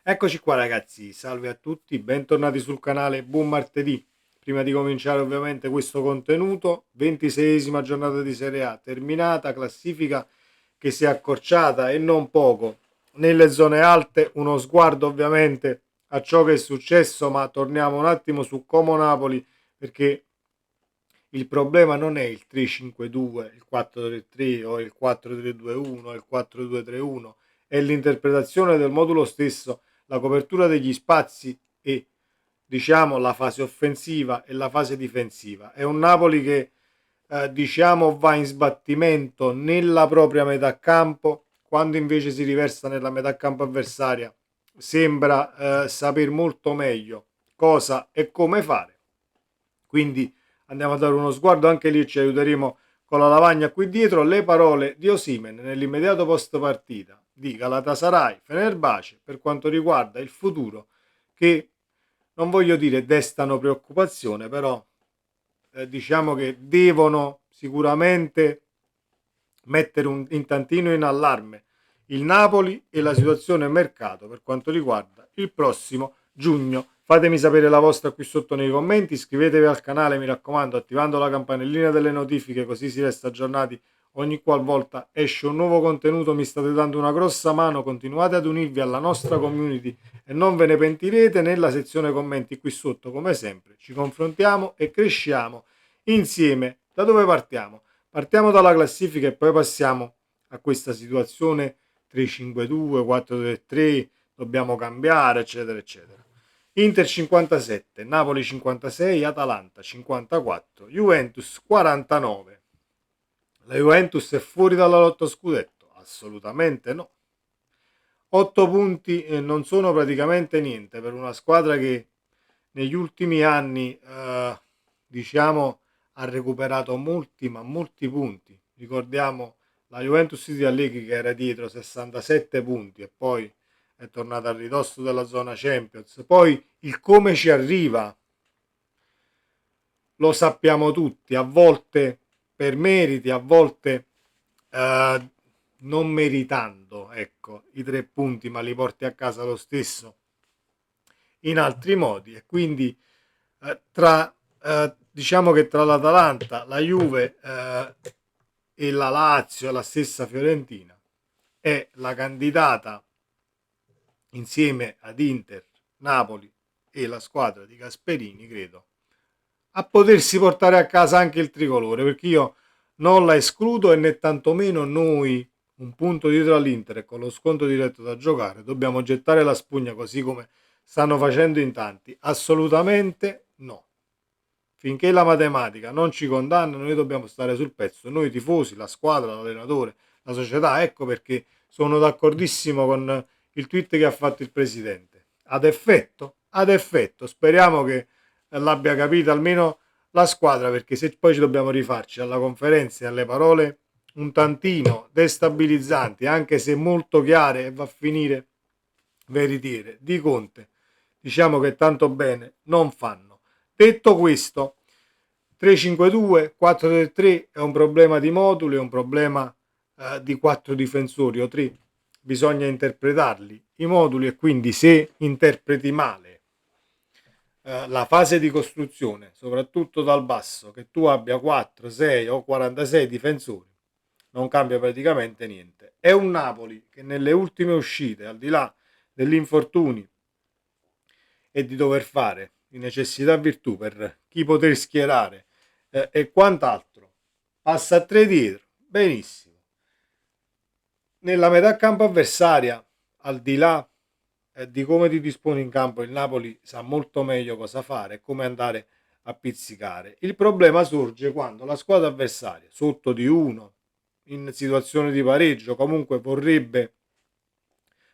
Eccoci qua ragazzi, salve a tutti, bentornati sul canale, buon martedì. Prima di cominciare ovviamente questo contenuto, 26esima giornata di Serie A terminata, classifica che si è accorciata e non poco. Nelle zone alte uno sguardo ovviamente a ciò che è successo, ma torniamo un attimo su Como Napoli perché il problema non è il 3-5-2, il 4-3-3 o il 4-3-2-1 o il 4-2-3-1, è l'interpretazione del modulo stesso, la copertura degli spazi e diciamo la fase offensiva e la fase difensiva. È un Napoli che diciamo va in sbattimento nella propria metà campo, quando invece si riversa nella metà campo avversaria sembra saper molto meglio cosa e come fare. Quindi andiamo a dare uno sguardo anche lì, ci aiuteremo con la lavagna qui dietro. Le parole di Osimhen nell'immediato post partita di Galatasaray Fenerbahce per quanto riguarda il futuro, che non voglio dire destano preoccupazione, però diciamo che devono sicuramente mettere in tantino in allarme il Napoli e la situazione mercato per quanto riguarda il prossimo giugno. Fatemi sapere la vostra qui sotto nei commenti, iscrivetevi al canale, mi raccomando, attivando la campanellina delle notifiche, così si resta aggiornati ogni qualvolta esce un nuovo contenuto. Mi state dando una grossa mano, continuate ad unirvi alla nostra community e non ve ne pentirete. Nella sezione commenti qui sotto, come sempre, ci confrontiamo e cresciamo insieme. Da dove partiamo? Partiamo dalla classifica e poi passiamo a questa situazione 3-5-2, 4-3-3, dobbiamo cambiare, eccetera, eccetera. Inter 57, Napoli 56, Atalanta 54, Juventus 49. La Juventus è fuori dalla lotta scudetto? Assolutamente no. 8 punti non sono praticamente niente per una squadra che negli ultimi anni diciamo ha recuperato molti ma molti punti. Ricordiamo la Juventus di Allegri che era dietro 67 punti e poi è tornata al ridosso della zona Champions. Poi il come ci arriva lo sappiamo tutti, a volte per meriti, a volte eh, non meritando, ecco, i 3 punti, ma li porti a casa lo stesso in altri modi. E quindi diciamo che tra l'Atalanta, la Juve e la Lazio e la stessa Fiorentina è la candidata insieme ad Inter, Napoli e la squadra di Gasperini, credo, a potersi portare a casa anche il tricolore, perché io non la escludo e né tantomeno noi, un punto dietro all'Inter e con lo sconto diretto da giocare, dobbiamo gettare la spugna così come stanno facendo in tanti. Assolutamente no. Finché la matematica non ci condanna, noi dobbiamo stare sul pezzo, noi tifosi, la squadra, l'allenatore, la società. Ecco perché sono d'accordissimo con il tweet che ha fatto il presidente. Ad effetto? Ad effetto. Speriamo che l'abbia capita almeno la squadra, perché se poi ci dobbiamo rifarci alla conferenza e alle parole un tantino destabilizzanti, anche se molto chiare, e va a finire veritiere, di Conte, diciamo che tanto bene non fanno. Detto questo, 3-5-2, 4-3-3 è un problema di moduli, è un problema di 4 difensori o 3. Bisogna interpretarli i moduli e quindi se interpreti male la fase di costruzione, soprattutto dal basso, che tu abbia 4, 6 o 46 difensori, non cambia praticamente niente. È un Napoli che nelle ultime uscite, al di là degli infortuni e di dover fare di necessità virtù per chi poter schierare e quant'altro, passa a 3 dietro, benissimo. Nella metà campo avversaria, al di là di come ti disponi in campo, il Napoli sa molto meglio cosa fare e come andare a pizzicare. Il problema sorge quando la squadra avversaria, sotto di uno, in situazione di pareggio, comunque vorrebbe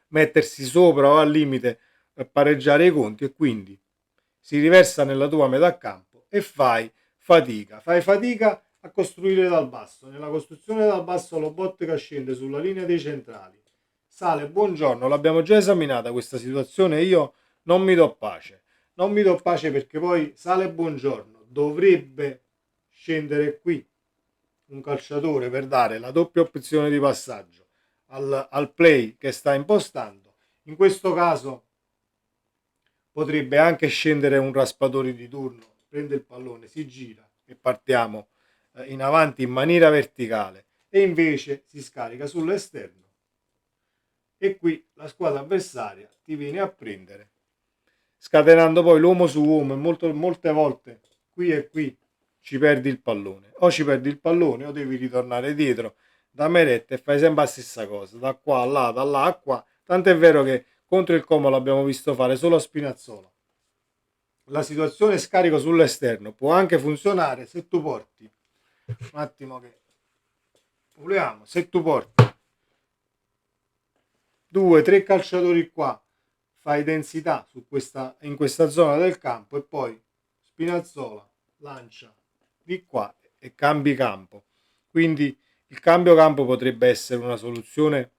mettersi sopra o al limite per pareggiare i conti e quindi si riversa nella tua metà campo e fai fatica a costruire dal basso. Nella costruzione dal basso Lobotka scende sulla linea dei centrali, sale buongiorno, l'abbiamo già esaminata questa situazione, io non mi do pace, non mi do pace perché poi sale buongiorno, dovrebbe scendere qui un calciatore per dare la doppia opzione di passaggio al play che sta impostando. In questo caso potrebbe anche scendere un raspatore di turno, prende il pallone, si gira e partiamo in avanti in maniera verticale, e invece si scarica sull'esterno e qui la squadra avversaria ti viene a prendere, scatenando poi l'uomo su uomo, e molte volte qui e qui ci perdi il pallone, o devi ritornare dietro da Meret e fai sempre la stessa cosa, da qua a là, da là a qua, tant'è vero che contro il Como l'abbiamo visto fare solo a Spinazzola. La situazione scarico sull'esterno può anche funzionare se tu porti, un attimo che vogliamo, se tu porti 2-3 calciatori qua, fai densità in questa zona del campo, e poi Spinazzola lancia di qua e cambi campo. Quindi il cambio campo potrebbe essere una soluzione,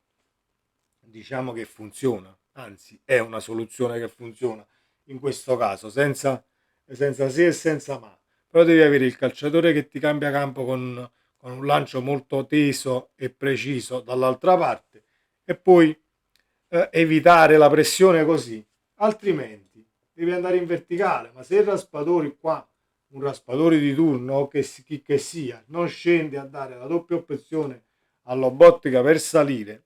diciamo, che funziona, anzi è una soluzione che funziona in questo caso, senza se e senza ma. Però devi avere il calciatore che ti cambia campo con un lancio molto teso e preciso dall'altra parte, e poi evitare la pressione così, altrimenti devi andare in verticale. Ma se il raspadori qua, un raspadore di turno o chi che sia, non scende a dare la doppia opzione all'Obottica per salire,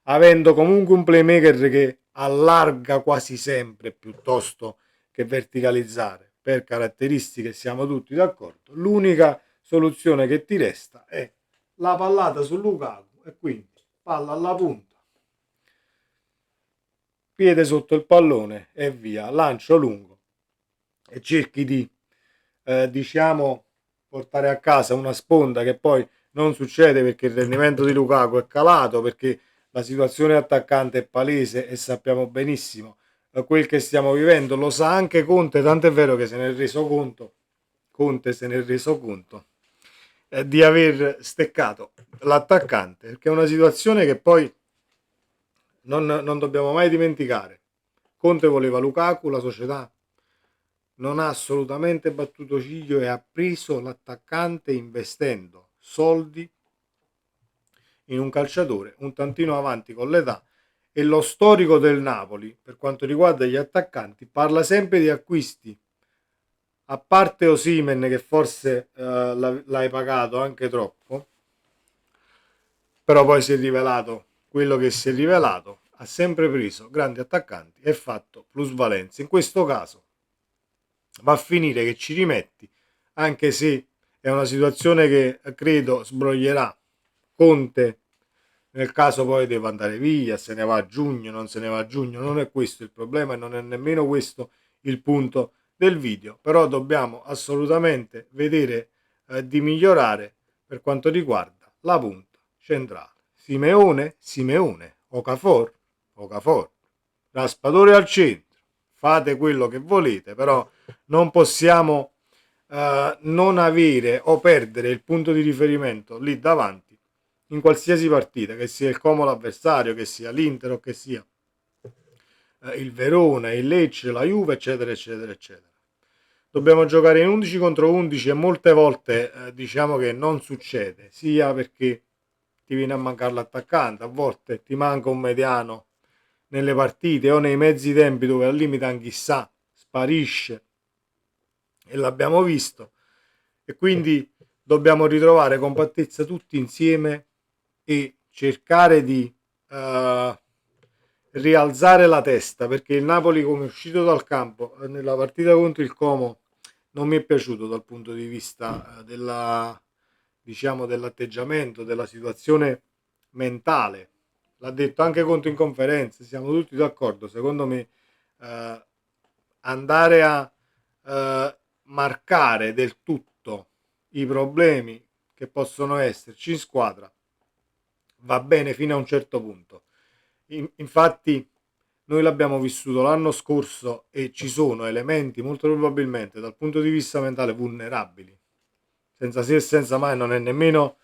avendo comunque un playmaker che allarga quasi sempre piuttosto che verticalizzare, per caratteristiche siamo tutti d'accordo, l'unica soluzione che ti resta è la pallata su Lukaku, e quindi palla alla punta, piede sotto il pallone e via, lancio lungo, e cerchi di diciamo portare a casa una sponda, che poi non succede perché il rendimento di Lukaku è calato, perché la situazione attaccante è palese e sappiamo benissimo quel che stiamo vivendo, lo sa anche Conte, tant'è vero che se ne è reso conto, Conte se ne è reso conto di aver steccato l'attaccante, perché è una situazione che poi non dobbiamo mai dimenticare. Conte voleva Lukaku, la società non ha assolutamente battuto ciglio e ha preso l'attaccante investendo soldi in un calciatore un tantino avanti con l'età, e lo storico del Napoli per quanto riguarda gli attaccanti parla sempre di acquisti, a parte Osimhen che forse l'hai pagato anche troppo, però poi si è rivelato quello che si è rivelato, ha sempre preso grandi attaccanti e fatto plusvalenza. In questo caso va a finire che ci rimetti, anche se è una situazione che credo sbroglierà Conte nel caso poi deve andare via, se ne va a giugno, non se ne va a giugno, non è questo il problema e non è nemmeno questo il punto del video, però dobbiamo assolutamente vedere di migliorare per quanto riguarda la punta centrale. Simeone, Okafor, Raspadore al centro, fate quello che volete, però non possiamo non avere o perdere il punto di riferimento lì davanti in qualsiasi partita, che sia il Como l'avversario, che sia l'Inter o che sia il Verona, il Lecce, la Juve, eccetera, eccetera, eccetera. Dobbiamo giocare in 11 contro 11 e molte volte diciamo che non succede, sia perché ti viene a mancare l'attaccante, a volte ti manca un mediano nelle partite o nei mezzi tempi dove al limite anch'issa sparisce, e l'abbiamo visto, e quindi dobbiamo ritrovare compattezza tutti insieme e cercare di rialzare la testa, perché il Napoli, come è uscito dal campo nella partita contro il Como, non mi è piaciuto dal punto di vista diciamo dell'atteggiamento, della situazione mentale. L'ha detto anche Conte in conferenza, siamo tutti d'accordo, secondo me andare a marcare del tutto i problemi che possono esserci in squadra va bene fino a un certo punto. Infatti noi l'abbiamo vissuto l'anno scorso e ci sono elementi molto probabilmente dal punto di vista mentale vulnerabili, senza se e senza mai, non è nemmeno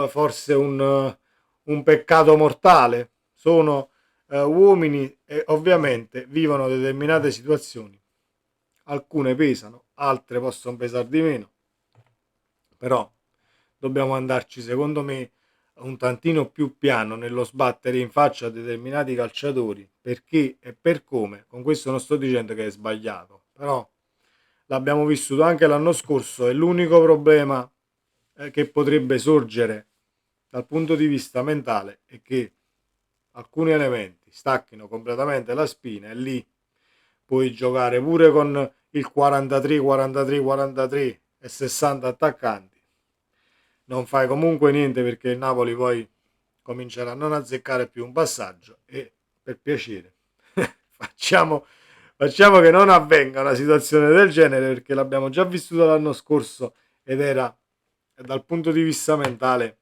forse un peccato mortale, sono uomini e ovviamente vivono determinate situazioni, alcune pesano, altre possono pesare di meno, però dobbiamo andarci secondo me un tantino più piano nello sbattere in faccia a determinati calciatori, perché e per come. Con questo non sto dicendo che è sbagliato, però l'abbiamo vissuto anche l'anno scorso e l'unico problema che potrebbe sorgere dal punto di vista mentale è che alcuni elementi stacchino completamente la spina e lì puoi giocare pure con il 43, 43, 43 e 60 attaccanti. Non fai comunque niente perché il Napoli poi comincerà a non azzeccare più un passaggio e per piacere facciamo, facciamo che non avvenga una situazione del genere perché l'abbiamo già vissuta l'anno scorso ed era dal punto di vista mentale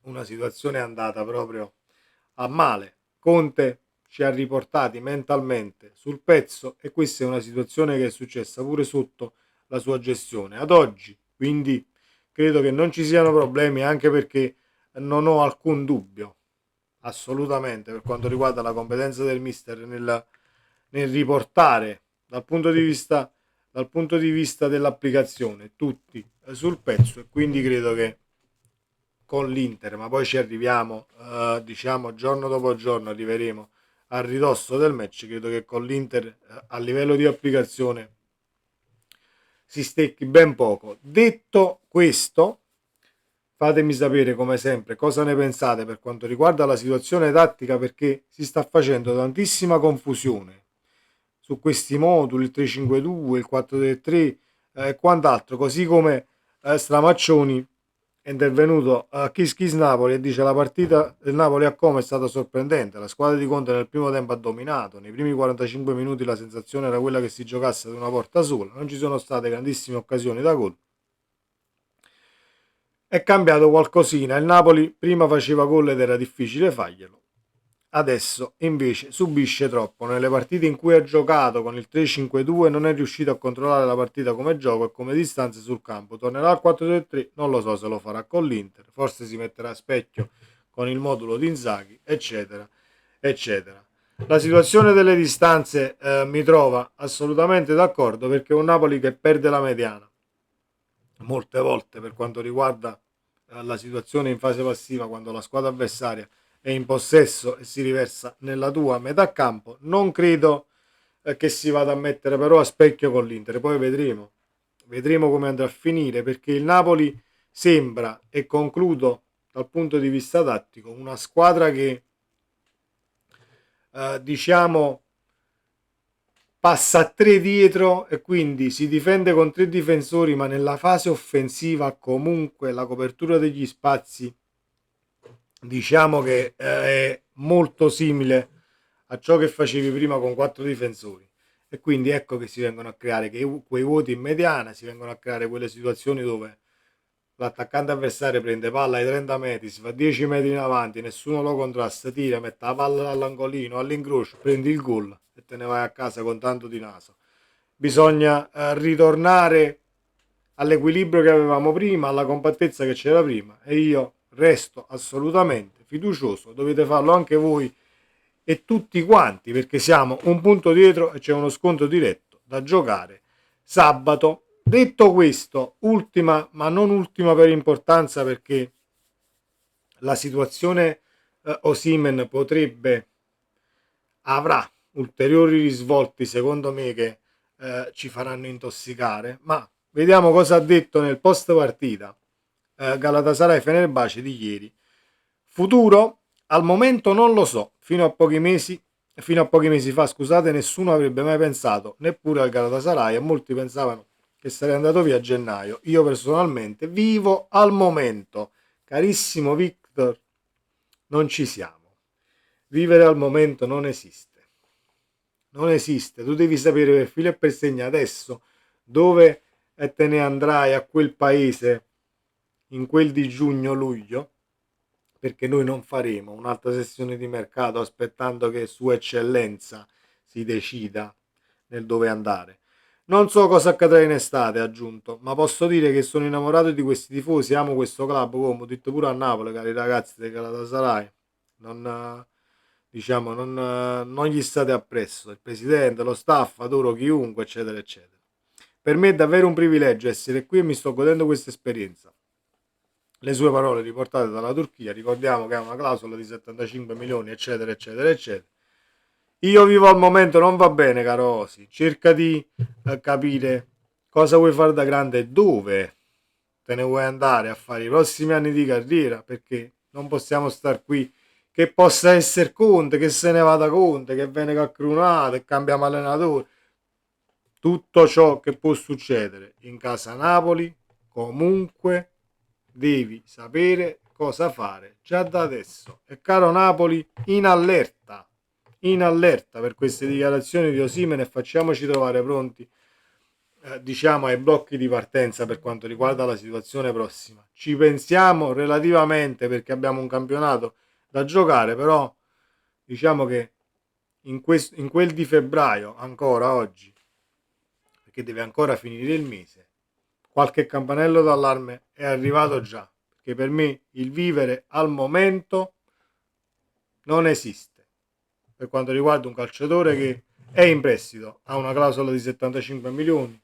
una situazione andata proprio a male. Conte ci ha riportati mentalmente sul pezzo e questa è una situazione che è successa pure sotto la sua gestione ad oggi, quindi credo che non ci siano problemi anche perché non ho alcun dubbio assolutamente per quanto riguarda la competenza del mister nel riportare dal punto di vista dell'applicazione tutti sul pezzo e quindi credo che con l'Inter, ma poi ci arriviamo, diciamo giorno dopo giorno arriveremo al ridosso del match, credo che con l'Inter a livello di applicazione si stecchi ben poco. Detto questo, fatemi sapere come sempre cosa ne pensate per quanto riguarda la situazione tattica perché si sta facendo tantissima confusione su questi moduli, il 3-5-2, il 4-3-3 e quant'altro, così come Stramaccioni è intervenuto a Kiss Kiss Napoli e dice la partita del Napoli a Como è stata sorprendente, la squadra di Conte nel primo tempo ha dominato, nei primi 45 minuti la sensazione era quella che si giocasse ad una porta sola, non ci sono state grandissime occasioni da gol. È cambiato qualcosina, il Napoli prima faceva gol ed era difficile farglielo, adesso invece subisce troppo. Nelle partite in cui ha giocato con il 3-5-2 non è riuscito a controllare la partita come gioco e come distanze sul campo. Tornerà al 4-3-3, non lo so se lo farà con l'Inter, forse si metterà a specchio con il modulo di Inzaghi, eccetera, eccetera. La situazione delle distanze mi trova assolutamente d'accordo perché è un Napoli che perde la mediana molte volte per quanto riguarda la situazione in fase passiva quando la squadra avversaria è in possesso e si riversa nella tua metà campo. Non credo che si vada a mettere però a specchio con l'Inter, poi vedremo come andrà a finire perché il Napoli sembra, e concludo dal punto di vista tattico, una squadra che diciamo passa a 3 dietro e quindi si difende con 3 difensori, ma nella fase offensiva comunque la copertura degli spazi diciamo che è molto simile a ciò che facevi prima con 4 difensori e quindi ecco che si vengono a creare quei vuoti in mediana, si vengono a creare quelle situazioni dove l'attaccante avversario prende palla ai 30 metri, si fa 10 metri in avanti, nessuno lo contrasta, tira, mette la palla all'angolino, all'incrocio, prendi il gol e te ne vai a casa con tanto di naso. Bisogna ritornare all'equilibrio che avevamo prima, alla compattezza che c'era prima e io resto assolutamente fiducioso, dovete farlo anche voi e tutti quanti perché siamo un punto dietro e c'è uno scontro diretto da giocare sabato. Detto questo, ultima ma non ultima per importanza perché la situazione Osimhen avrà ulteriori risvolti secondo me che ci faranno intossicare, ma vediamo cosa ha detto nel post partita Galatasaray Fenerbahce di ieri. Futuro al momento non lo so, fino a pochi mesi fa, scusate, nessuno avrebbe mai pensato, neppure al Galatasaray, e molti pensavano che sarei andato via a gennaio. Io personalmente vivo al momento, carissimo Victor, non ci siamo. Vivere al momento non esiste. Non esiste, tu devi sapere per filo e per segno adesso dove te ne andrai a quel paese in quel di giugno-luglio, perché noi non faremo un'altra sessione di mercato aspettando che Sua Eccellenza si decida nel dove andare. Non so cosa accadrà in estate, ha aggiunto, ma posso dire che sono innamorato di questi tifosi, amo questo club, come ho detto pure a Napoli, cari ragazzi del Galatasaray. Non, diciamo, non gli state appresso. Il presidente, lo staff, adoro chiunque, eccetera, eccetera. Per me è davvero un privilegio essere qui e mi sto godendo questa esperienza. le sue parole riportate dalla Turchia. Ricordiamo che ha una clausola di 75 milioni, eccetera, eccetera, eccetera. Io vivo al momento, non va bene, caro Osi. Cerca di capire cosa vuoi fare da grande e dove te ne vuoi andare a fare i prossimi anni di carriera, perché non possiamo star qui. Che possa essere Conte, che se ne vada Conte, che viene calcrunato e cambiamo allenatore. Tutto ciò che può succedere in casa Napoli, comunque devi sapere cosa fare già da adesso. E caro Napoli, in allerta per queste dichiarazioni di Osimhen, e facciamoci trovare pronti, diciamo, ai blocchi di partenza per quanto riguarda la situazione prossima. Ci pensiamo relativamente perché abbiamo un campionato da giocare, però diciamo che in quel di febbraio, ancora oggi, perché deve ancora finire il mese, qualche campanello d'allarme è arrivato già, perché per me il vivere al momento non esiste per quanto riguarda un calciatore che è in prestito, ha una clausola di 75 milioni,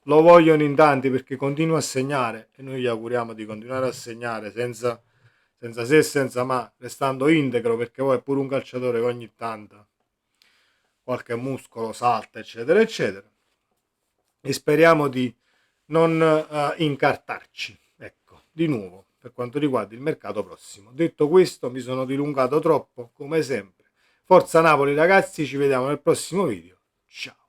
lo vogliono in tanti perché continua a segnare e noi gli auguriamo di continuare a segnare senza se e senza ma, restando integro, perché poi è pure un calciatore che ogni tanto qualche muscolo salta, eccetera, eccetera. E speriamo di non incartarci, ecco, di nuovo, per quanto riguarda il mercato prossimo. Detto questo, mi sono dilungato troppo, come sempre. Forza Napoli, ragazzi, ci vediamo nel prossimo video. Ciao.